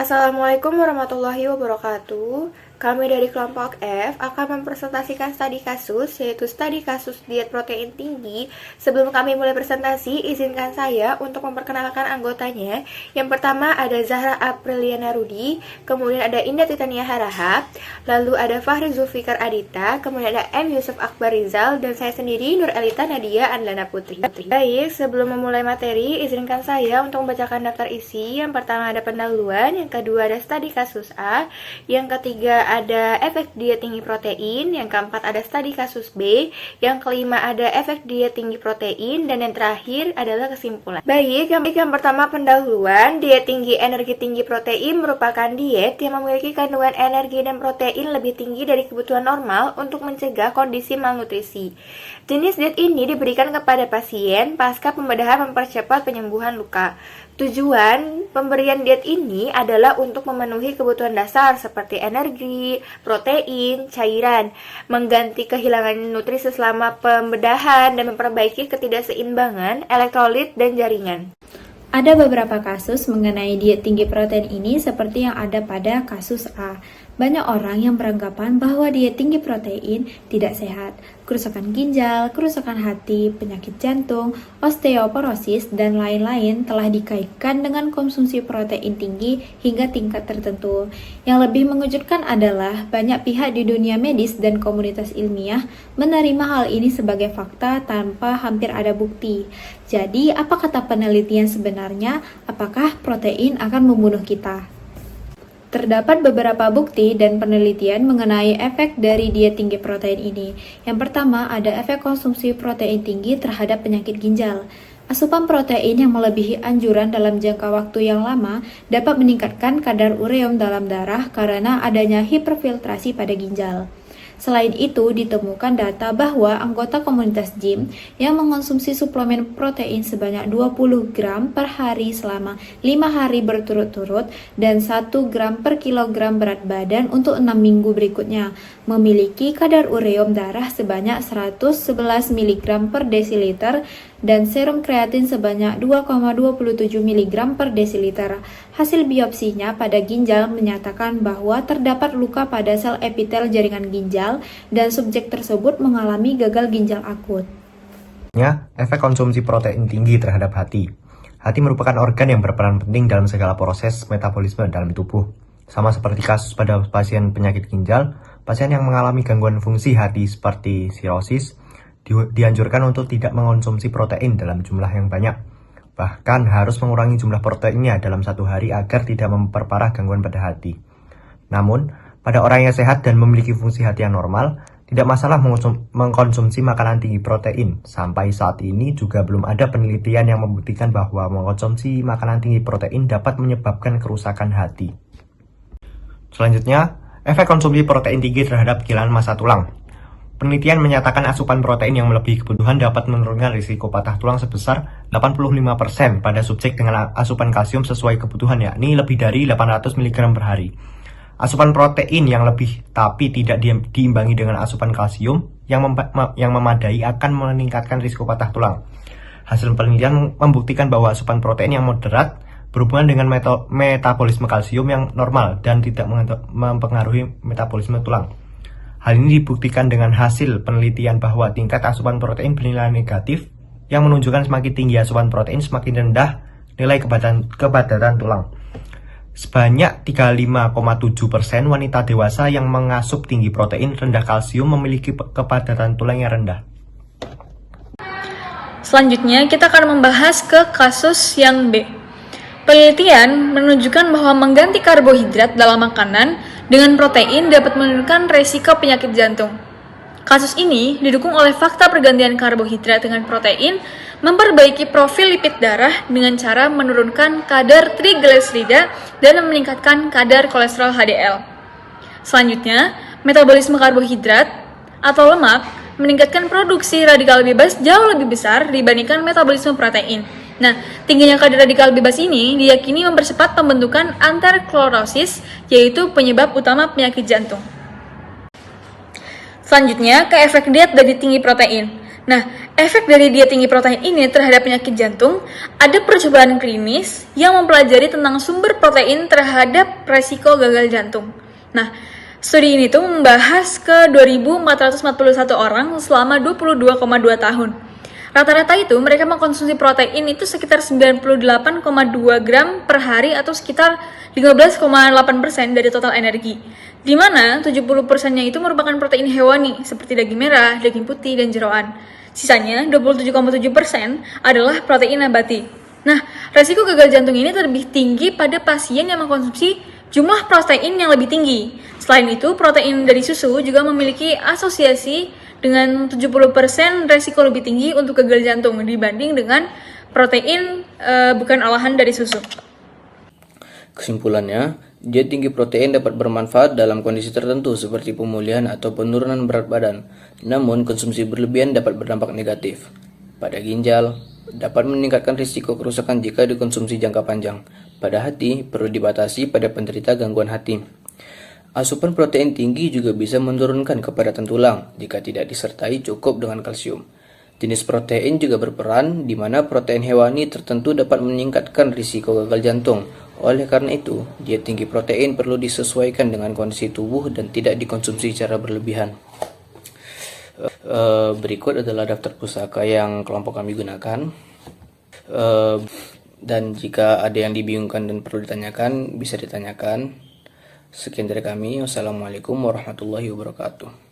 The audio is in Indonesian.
Assalamualaikum warahmatullahi wabarakatuh. Kami dari kelompok F akan mempresentasikan studi kasus, yaitu studi kasus diet protein tinggi. Sebelum kami mulai presentasi, izinkan saya untuk memperkenalkan anggotanya. Yang pertama ada Zahra Apriliana Rudi, kemudian ada Indah Titania Harahap, lalu ada Fahri Zulfikar Adita, kemudian ada M. Yusuf Akbar Rizal, dan saya sendiri Nur Elita Nadia Andlana Putri. Baik, sebelum memulai materi, izinkan saya untuk membacakan daftar isi. Yang pertama ada pendahuluan, yang kedua ada studi kasus A, yang ketiga ada efek diet tinggi protein, yang keempat ada studi kasus B, yang kelima ada efek diet tinggi protein, dan yang terakhir adalah kesimpulan. Baik, yang pertama pendahuluan. Diet tinggi energi tinggi protein merupakan diet yang memiliki kandungan energi dan protein lebih tinggi dari kebutuhan normal untuk mencegah kondisi malnutrisi. Jenis diet ini diberikan kepada pasien pasca pembedahan mempercepat penyembuhan luka. Tujuan pemberian diet ini adalah untuk memenuhi kebutuhan dasar seperti energi, protein, cairan, mengganti kehilangan nutrisi selama pembedahan, dan memperbaiki ketidakseimbangan elektrolit dan jaringan. Ada beberapa kasus mengenai diet tinggi protein ini seperti yang ada pada kasus A. Banyak orang yang beranggapan bahwa diet tinggi protein tidak sehat. Kerusakan ginjal, kerusakan hati, penyakit jantung, osteoporosis, dan lain-lain telah dikaitkan dengan konsumsi protein tinggi hingga tingkat tertentu. Yang lebih mengejutkan adalah banyak pihak di dunia medis dan komunitas ilmiah menerima hal ini sebagai fakta tanpa hampir ada bukti. Jadi, apa kata penelitian sebenarnya? Apakah protein akan membunuh kita? Terdapat beberapa bukti dan penelitian mengenai efek dari diet tinggi protein ini. Yang pertama, ada efek konsumsi protein tinggi terhadap penyakit ginjal. Asupan protein yang melebihi anjuran dalam jangka waktu yang lama dapat meningkatkan kadar ureum dalam darah karena adanya hiperfiltrasi pada ginjal. Selain itu, ditemukan data bahwa anggota komunitas gym yang mengonsumsi suplemen protein sebanyak 20 gram per hari selama 5 hari berturut-turut dan 1 gram per kilogram berat badan untuk 6 minggu berikutnya memiliki kadar ureum darah sebanyak 111 mg per desiliter dan serum kreatin sebanyak 2,27 mg per desiliter. Hasil biopsinya pada ginjal menyatakan bahwa terdapat luka pada sel epitel jaringan ginjal dan subjek tersebut mengalami gagal ginjal akut. Efek konsumsi protein tinggi terhadap hati. Hati merupakan organ yang berperan penting dalam segala proses metabolisme dalam tubuh. Sama seperti kasus pada pasien penyakit ginjal, pasien yang mengalami gangguan fungsi hati seperti sirosis dianjurkan untuk tidak mengonsumsi protein dalam jumlah yang banyak. Bahkan harus mengurangi jumlah proteinnya dalam satu hari agar tidak memperparah gangguan pada hati. Namun, pada orang yang sehat dan memiliki fungsi hati yang normal, tidak masalah mengkonsumsi makanan tinggi protein. Sampai saat ini juga belum ada penelitian yang membuktikan bahwa mengkonsumsi makanan tinggi protein dapat menyebabkan kerusakan hati. Selanjutnya, efek konsumsi protein tinggi terhadap kehilangan massa tulang. Penelitian menyatakan asupan protein yang melebihi kebutuhan dapat menurunkan risiko patah tulang sebesar 85% pada subjek dengan asupan kalsium sesuai kebutuhan, yakni lebih dari 800 mg per hari. Asupan protein yang lebih tapi tidak diimbangi dengan asupan kalsium yang memadai akan meningkatkan risiko patah tulang. Hasil penelitian membuktikan bahwa asupan protein yang moderat berhubungan dengan metabolisme kalsium yang normal dan tidak mempengaruhi metabolisme tulang. Hal ini dibuktikan dengan hasil penelitian bahwa tingkat asupan protein bernilai negatif yang menunjukkan semakin tinggi asupan protein semakin rendah nilai kepadatan tulang. Sebanyak 35,7% wanita dewasa yang mengasup tinggi protein rendah kalsium memiliki kepadatan tulang yang rendah. Selanjutnya kita akan membahas ke kasus yang B. Penelitian menunjukkan bahwa mengganti karbohidrat dalam makanan dengan protein dapat menurunkan resiko penyakit jantung. Kasus ini didukung oleh fakta pergantian karbohidrat dengan protein memperbaiki profil lipid darah dengan cara menurunkan kadar trigliserida dan meningkatkan kadar kolesterol HDL. Selanjutnya, metabolisme karbohidrat atau lemak meningkatkan produksi radikal bebas jauh lebih besar dibandingkan metabolisme protein. Nah, tingginya kadar radikal bebas ini diyakini mempercepat pembentukan aterosklerosis, yaitu penyebab utama penyakit jantung. Selanjutnya, ke efek diet dari tinggi protein. Nah, efek dari diet tinggi protein ini terhadap penyakit jantung, ada percobaan klinis yang mempelajari tentang sumber protein terhadap resiko gagal jantung. Nah, studi ini tuh membahas ke 2.441 orang selama 22,2 tahun. Rata-rata itu mereka mengkonsumsi protein itu sekitar 98,2 gram per hari atau sekitar 15,8% dari total energi. Di mana 70%-nya itu merupakan protein hewani seperti daging merah, daging putih, dan jeroan. Sisanya 27,7% adalah protein nabati. Nah, resiko gagal jantung ini lebih tinggi pada pasien yang mengkonsumsi jumlah protein yang lebih tinggi. Selain itu, protein dari susu juga memiliki asosiasi dengan 70% resiko lebih tinggi untuk gagal jantung dibanding dengan protein bukan olahan dari susu. Kesimpulannya, diet tinggi protein dapat bermanfaat dalam kondisi tertentu seperti pemulihan atau penurunan berat badan. Namun, konsumsi berlebihan dapat berdampak negatif pada ginjal, dapat meningkatkan risiko kerusakan jika dikonsumsi jangka panjang. Pada hati, perlu dibatasi pada penderita gangguan hati. Asupan protein tinggi juga bisa menurunkan kepadatan tulang jika tidak disertai cukup dengan kalsium. Jenis protein juga berperan di mana protein hewani tertentu dapat meningkatkan risiko gagal jantung. Oleh karena itu, diet tinggi protein perlu disesuaikan dengan kondisi tubuh dan tidak dikonsumsi secara berlebihan. Berikut adalah daftar pusaka yang kelompok kami gunakan. Dan jika ada yang dibingungkan dan perlu ditanyakan, bisa ditanyakan. Sekian dari kami. Wassalamualaikum warahmatullahi wabarakatuh.